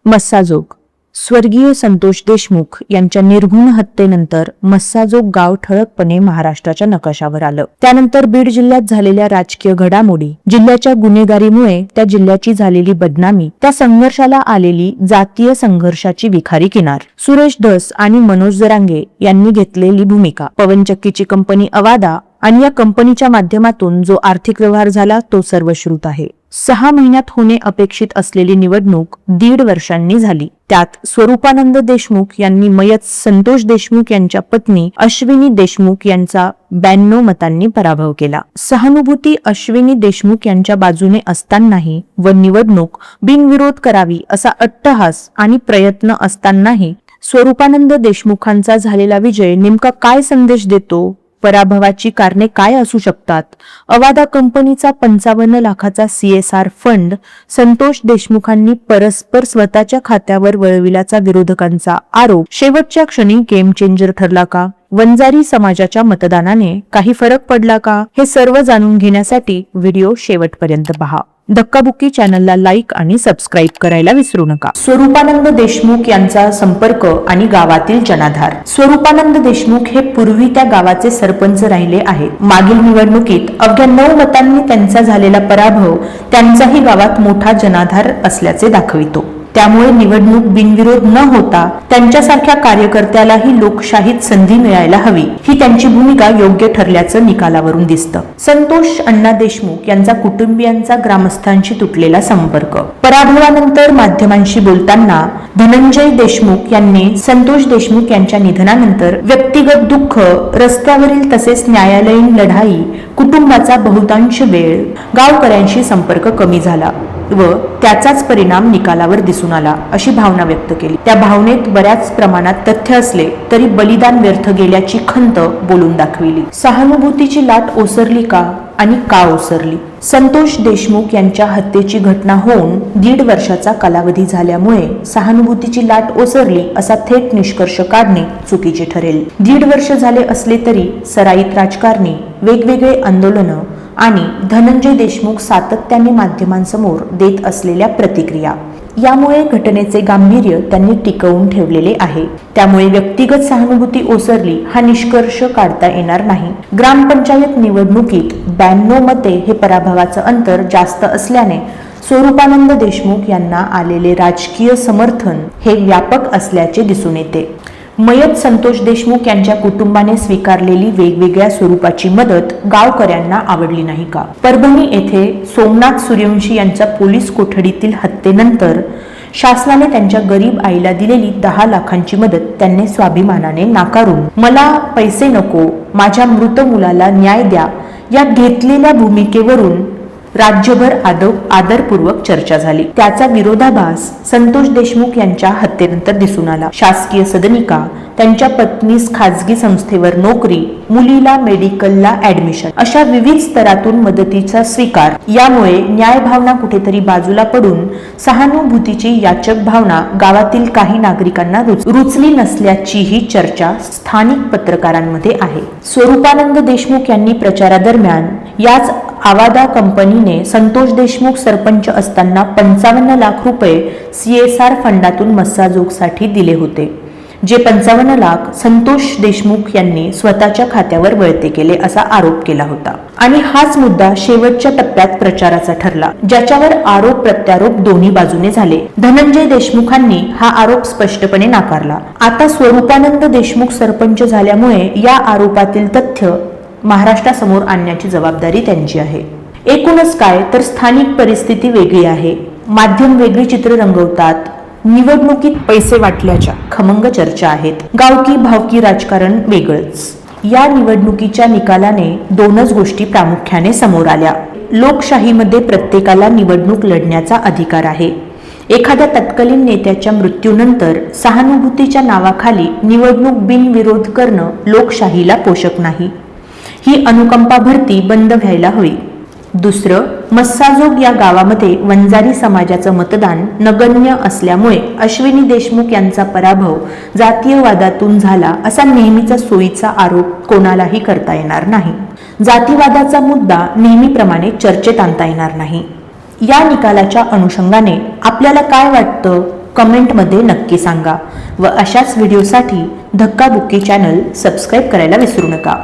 मस्साजोग. स्वर्गीय संतोष देशमुख यांच्या निर्घृण हत्येनंतर मस्साजोग गाव ठळकपणे महाराष्ट्राच्या नकाशावर आलं. त्यानंतर बीड जिल्ह्यात झालेल्या राजकीय घडामोडी, जिल्ह्याच्या गुन्हेगारीमुळे त्या जिल्ह्याची झालेली बदनामी, त्या संघर्षाला आलेली जातीय संघर्षाची विखारी किनार, सुरेश धस आणि मनोज जरांगे यांनी घेतलेली भूमिका, पवनचक्कीची कंपनी अवादा आणि या कंपनीच्या माध्यमातून जो आर्थिक व्यवहार झाला तो सर्वश्रुत आहे. 6 महिन्यात होणे अपेक्षित असलेली निवडणूक 1.5 वर्षांनी झाली. त्यात स्वरूपानंद देशमुख यांनी मयत संतोष देशमुख यांच्या पत्नी अश्विनी देशमुख यांचा 92 मतांनी पराभव केला. सहानुभूती अश्विनी देशमुख यांच्या बाजूने असतानाही व निवडणूक बिनविरोध करावी असा अट्टहास आणि प्रयत्न असतानाही स्वरूपानंद देशमुखांचा झालेला विजय नेमका काय संदेश देतो? पराभवाची कारणे काय असू शकतात? अवादा कंपनीचा 55 लाखाचा CSR फंड संतोष देशमुखांनी परस्पर स्वतःच्या खात्यावर वळविल्याचा विरोधकांचा आरोप शेवटच्या क्षणी गेम चेंजर ठरला का? वंजारी समाजाच्या मतदानाने काही फरक पडला का? हे सर्व जाणून घेण्यासाठी व्हिडिओ शेवटपर्यंत पहा. धक्काबुक्की चॅनलला लाईक आणि सबस्क्राईब करायला विसरू नका. स्वरूपानंद देशमुख यांचा संपर्क आणि गावातील जनाधार. स्वरूपानंद देशमुख हे पूर्वी त्या गावाचे सरपंच राहिले आहेत. मागील निवडणुकीत अवघ्या 9 मतांनी त्यांचा झालेला पराभव त्यांचाही गावात मोठा जनाधार असल्याचे दाखवितो. त्यामुळे निवडणूक बिनविरोध न होता त्यांच्यासारख्या कार्यकर्त्यालाही लोकशाहीत संधी मिळायला हवी, ही त्यांची भूमिका योग्य ठरल्याचं निकालावरून दिसतं. संतोष अण्णा देशमुख यांचा कुटुंबियांचा ग्रामस्थांशी तुटलेला संपर्क. पराभवानंतर माध्यमांशी बोलताना धनंजय देशमुख यांनी संतोष देशमुख यांच्या निधनानंतर व्यक्तिगत दुःख, रस्त्यावरील तसेच न्यायालयीन लढाई, कुटुंबाचा बहुतांश वेळ, गावकऱ्यांशी संपर्क कमी झाला व त्याचाच परिणाम निकालावर दिसून आला अशी भावना व्यक्त केली. त्या भावनेत बऱ्याच प्रमाणात तथ्य असले तरी बलिदान व्यर्थ गेल्याची खंत बोलून दाखविली. सहानुभूतीची लाट ओसरली का आणि का ओसरली? संतोष देशमुख यांच्या हत्येची घटना होऊन 1.5 वर्षाचा कालावधी झाल्यामुळे सहानुभूतीची लाट ओसरली असा थेट निष्कर्ष काढणे चुकीचे ठरेल. 1.5 वर्ष झाले असले तरी सराईत राजकारणी, वेगवेगळे आंदोलनं आणि धनंजय देशमुख सातत्याने माध्यमांसमोर देत असलेल्या प्रतिक्रिया यामुळे घटनेचे गांभीर्य त्यांनी टिकवून ठेवलेले आहे. त्यामुळे व्यक्तिगत सहानुभूती ओसरली हा निष्कर्ष काढता येणार नाही. ग्रामपंचायत निवडणुकीत 92 मते हे पराभवाचं अंतर जास्त असल्याने स्वरूपानंद देशमुख यांना आलेले राजकीय समर्थन हे व्यापक असल्याचे दिसून येते. मयत संतोष देशमुख यांच्या कुटुंबाने स्वीकारलेली वेगवेगळ्या स्वरूपाची मदत गावकऱ्यांना आवडली नाही का? परभणी येथे सोमनाथ सूर्यवंशी यांच्या पोलीस कोठडीतील हत्येनंतर शासनाने त्यांच्या गरीब आईला दिलेली 10 लाखांची मदत त्यांनी स्वाभिमानाने नाकारून मला पैसे नको, माझ्या मृत मुलाला न्याय द्या या घेतलेल्या भूमिकेवरून राज्यभर आदरपूर्वक चर्चा झाली. त्याचा विरोधाभास संतोष देशमुख यांच्या हत्येनंतर दिसून आला. शासकीय सदनिका, त्यांच्या पत्नीस खाजगी संस्थेवर नोकरी, मुलीला मेडिकलला ऍडमिशन अशा विविध स्तरातून मदतीचा स्वीकार यामुळे न्याय भावना कुठेतरी बाजूला पडून सहानुभूतीची याचक भावना गावातील काही नागरिकांना रुचली नसल्याचीही चर्चा स्थानिक पत्रकारांमध्ये आहे. स्वरूपानंद देशमुख यांनी प्रचारादरम्यान याच अवादा कंपनीने संतोष देशमुख सरपंच असताना 55 लाख रुपये CSR फंडातून मस्साजोगसाठी दिले होते, जे 55 लाख संतोष देशमुख यांनी स्वतःच्या खात्यावर वळते केले असा आरोप केला होता. आणि हाच मुद्दा शेवटच्या टप्प्यात प्रचाराचा ठरला, ज्याच्यावर आरोप प्रत्यारोप दोन्ही बाजूने झाले. धनंजय देशमुखांनी हा आरोप स्पष्टपणे नाकारला. आता स्वरूपानंद देशमुख सरपंच झाल्यामुळे या आरोपातील तथ्य महाराष्ट्रासमोर आणण्याची जबाबदारी त्यांची आहे. एकूणच काय तर स्थानिक परिस्थिती वेगळी आहे, माध्यम वेगळी चित्र रंगवतात, निवडणुकीत पैसे वाटल्याच्या खमंग चर्चा आहेत, गावकी भावकी राजकारण वेगळंच. या निवडणुकीच्या निकालाने 2च गोष्टी प्रामुख्याने समोर आल्या. लोकशाहीमध्ये प्रत्येकाला निवडणूक लढण्याचा अधिकार आहे. एखाद्या तत्कालीन नेत्याच्या मृत्यूनंतर सहानुभूतीच्या नावाखाली निवडणूक बिनविरोध करणं लोकशाहीला पोषक नाही. ही अनुकंपा भरती बंद व्हायला हवी. दुसरं, मस्साजोग या गावामध्ये वंजारी समाजाचं मतदान नगण्य असल्यामुळे अश्विनी देशमुख यांचा पराभव जातीयवादातून झाला असा नेहमीचा सोयीचा आरोप कोणालाही करता येणार नाही. जातीवादाचा मुद्दा नेहमीप्रमाणे चर्चेत आणता येणार नाही. या निकालाच्या अनुषंगाने आपल्याला काय वाटतं कमेंटमध्ये नक्की सांगा व अशाच व्हिडिओसाठी धक्काबुक्की चॅनल सबस्क्राईब करायला विसरू नका.